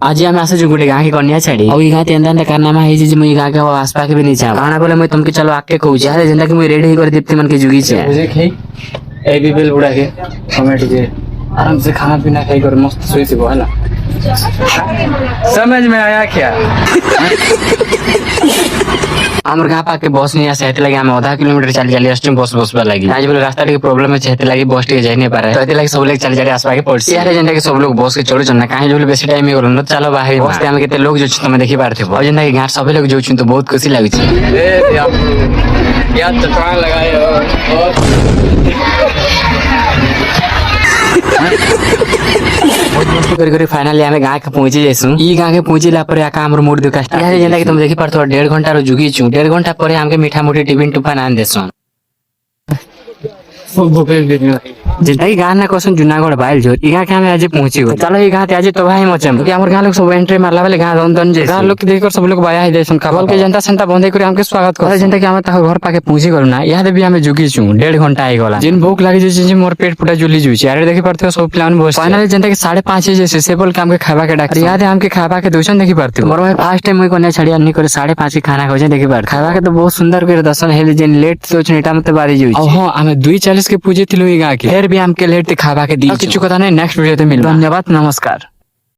आज आम आसे जो गोटे गाँ की कन्या छाड़ी और गाँ एंता कारनामा है जे मुई गाँ के आसपास भी नहीं चाह काना बोले मैं तुमके चलो आके कहू जे जेंता कि मुई रेडी कर दीप्ति मन के जुगी छे मुझे खाई ए भी बेल बुढ़ा के टमाटो जे आराम से खाना पीना खाई कर मस्त सोई से बोला समझ में आया क्या? आमर गाँ पाके बस नहीं आसे हेते लगे हम आधा किलोमीटर चल चली अस्टिम बस पर लगी आज बोले रास्ता के प्रॉब्लम है हेते लगे बस टिके जाई नहीं पारे तो हेते लगे सब लोग चल चली आसपा के पड़सी यार जेंता कि सब लोग बस के चढ़ो चना काहे जो बेसी टाइम हो न चलो बाहर बस हम केते लोग जो तुम देखि पारथे और जेंता कि गाँ सब लोग जो तो बहुत खुशी लागी छे ए क्या चटवा लगाए कर फाइनली हमें गाँव के पहुंची जैसु ई गाँव के पहुंचीला पर आका हमर मूड दुखा यार जेंता कि तुम देखि पारथो 1.5 घंटा रो जुगी छु 1.5 घंटा पर हमके मीठा मोटी टिफिन टुफान आन देसु जेंता कि गाँव ना कोसन जूनागढ़ बाइल जो ई गाँव के हमें आज पहुंची हो चलो ई गाँव आज तो भाई मचम कि हमर गाँव लोग सब एंट्री मारला वाले गाँव रंदन जे गाँव लोग देखकर सब लोग बाया ही देसन काबल के जनता संता बंदे करे हमके स्वागत कर जेंता कि हम ता घर पाके पहुंची करू ना याद भी हमें जुगी छु 1.5 घंटा आई गला जिन भूख लागी जे मोर पेट पुटा जुली जुई यार देखि पारथे हो सब प्लान बस फाइनली जेंता कि 5:30 जैसे सेबल काम के खावा के डाक याद है हमके खावा के दोसन देखि पारथे मोर भाई फर्स्ट टाइम मुई कोने छड़िया नहीं करे 5:30 के खाना खोजे देखि पार खावा के तो बहुत सुंदर करे दर्शन हेले जेन लेट सोच नेटा मते बारी जुई हां हमें 2:40 के पूजे थिलु ई गाँव के फिर भी हमके लेट खावा के दी किछु कथा नहीं नेक्स्ट वीडियो ते मिल धन्यवाद नमस्कार।